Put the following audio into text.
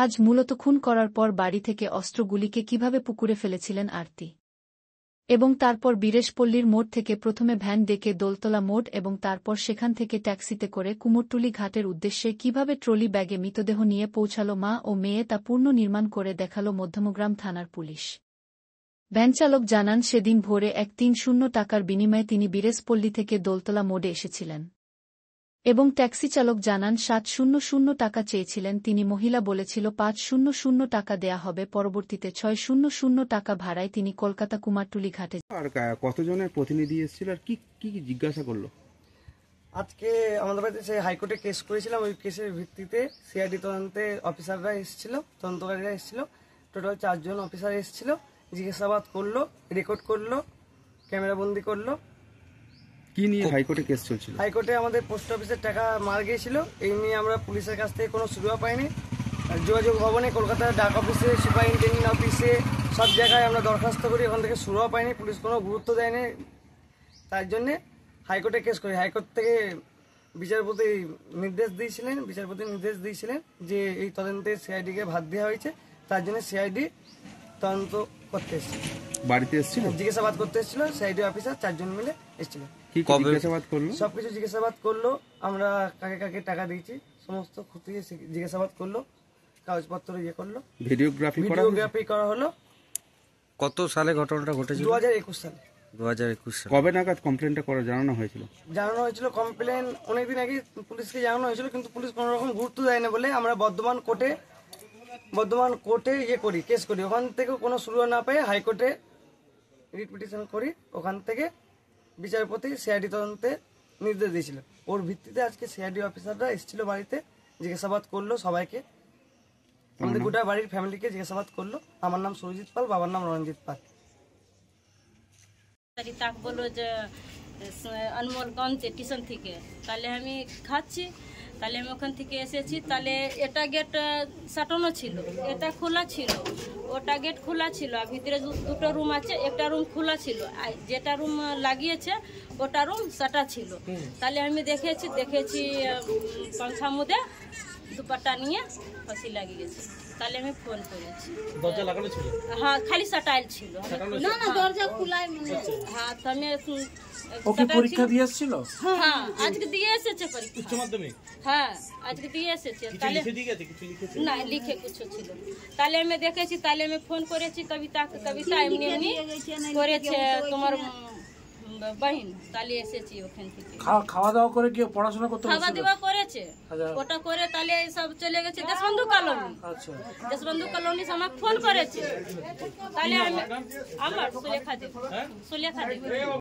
আজ মূলত খুন করার পর বাড়ি থেকে অস্ত্রগুলিকে কিভাবে পুকুরে ফেলেছিলেন আরতি এবং তারপর বীরেশপল্লীর মোড় থেকে প্রথমে ভ্যান ডেকে দোলতলা মোড় এবং তারপর সেখান থেকে ট্যাক্সিতে করে কুমোরটুলি ঘাটের উদ্দেশ্যে কিভাবে ট্রলি ব্যাগে মৃতদেহ নিয়ে পৌঁছাল মা ও মেয়ে তা পূর্ণ নির্মাণ করে দেখাল মধ্যমগ্রাম থানার পুলিশ। ভ্যানচালক জানান সেদিন ভোরে 130 টাকার বিনিময়ে তিনি বীরেশপল্লী থেকে দোলতলা মোড়ে এসেছিলেন এবং ট্যাক্সি চালক জানান 700 টাকা চেয়েছিলেন তিনি। মহিলা বলেছিল 500 টাকা দেয়া হবে। পরবর্তীতে 600 টাকা ভাড়ায় তিনি কলকাতা কুমারটুলি ঘাটে। আর কতজনের প্রতিনিধি এসেছিল আর কি কি জিজ্ঞাসা করলো? আজকে আমাদের বাড়িতে সেই হাইকোর্টে কেস করেছিলাম, ওই কেসের ভিত্তিতে সিআইডি তদন্তে অফিসাররা এসেছিল, তদন্তকারীরা এসেছিল। টোটাল 4 জন অফিসার এসেছিল, জিজ্ঞাসাবাদ করলো, রেকর্ড করলো, ক্যামেরাবন্দি করলো। কি নিয়ে হাইকোর্টে কেস চলছিল? হাইকোর্টে আমাদের পোস্ট অফিসের টাকা মার গিয়েছিল, এই নিয়ে আমরা পুলিশের কাছ থেকে কোনো সুবিধা পাইনি। যোগাযোগ ভবনে, কলকাতার ডাক অফিসে, সুপারিনটেন্ডেন্ট অফিসে, সব জায়গায় আমরা দরখাস্ত করি, ওখান থেকে সুবিধা পাইনি, পুলিশ কোনো গুরুত্ব দেয়নি। তার জন্যে হাইকোর্টে কেস করি। হাইকোর্ট থেকে বিচারপতি নির্দেশ দিয়েছিলেন যে এই তদন্তে সিআইডিকে ভাত দেওয়া হয়েছে, তার জন্য সিআইডি তদন্ত করতে এসেছিল। বাড়িতে এসেছিল, জিজ্ঞাসাবাদ করতে এসেছিল, সিআইডি অফিসার 4 জন মিলে এসেছিল। সবকিছু জিজ্ঞাসাবাদ করলো, আমরা কাকে কাকে টাকা দিয়েছি সমস্ত খুঁটিয়ে জিজ্ঞাসাবাদ করলো, কাগজপত্র ইয়ে করলো, ভিডিওগ্রাফি করা হলো। কত সালে ঘটনাটা ঘটেছিল? 2021 সালে। 2021 সালে। কবে নাগাদ কমপ্লেনটা জানানো হয়েছিল? কমপ্লেন অনেকদিন আগে পুলিশকে জানানো হয়েছিল, কিন্তু পুলিশ কোনো রকম গুরুত্ব দেয় না বলে আমরা বর্ধমান কোর্টে ইয়ে করি, কেস করি। ওখান থেকে কোনো সুবিধা না পেয়ে হাইকোর্টে রিট পিটিশন করি। ওখান থেকে বিচারপতি সিআইডি তদন্তে নির্দেশ দিয়েছিল। ওর ভিত্তিতে আজকে সিআইডি অফিসাররা এসেছিল বাড়িতে, জিজ্ঞাসাবাদ করলো সবাইকে, আমাদের গোটা বাড়ির ফ্যামিলিকে জিজ্ঞাসাবাদ করলো। আমার নাম সুরজিৎ পাল, বাবার নাম রঞ্জিত পাল। তাক বললো যে অনমোলগঞ্জ স্টেশন থেকে, তাহলে আমি খাচ্ছি, তাহলে আমি ওখান থেকে এসেছি, তাহলে এটা গেট সাটানো ছিল, এটা খোলা ছিল, ওটা গেট খোলা ছিল, আর ভিতরে দুটো রুম আছে, একটা রুম খোলা ছিল, যেটা রুম লাগিয়েছে ওটা রুম সাটা ছিল। তাহলে আমি দেখেছি পাংখা মুদে দুপাট্টা নিয়ে ফাঁসি লাগিয়ে গেছে। তাহলে আমি ফোন করেছি। দরজা লাগানো ছিল? হ্যাঁ, খালি সাটাইল ছিল, না দরজা খোলাই। হ্যাঁ, তো আমি পরীক্ষা দিয়ে এসেছিল? হ্যাঁ, আজকে দিয়ে এসেছে পরীক্ষা, উচ্চ মাধ্যমিক। হ্যাঁ, আজকে দিয়ে এসেছে। তাহলে না লিখে কিছু ছিল। তাহলে আমি দেখেছি, তাহলে আমি ফোন করেছি কবিতা এমনি করেছে তোমার বাহিন, তাহলে এসেছি ওখান থেকে। খাওয়া দাওয়া করে কি পড়াশোনা করতে? খাওয়া দাওয়া করেছে, ওটা করে তাহলে সব চলে গেছে দেশবন্ধু কলোনি। দেশবন্ধু কলোনি আমাকে ফোন করেছে, তাহলে আমার সুলেখা দেব।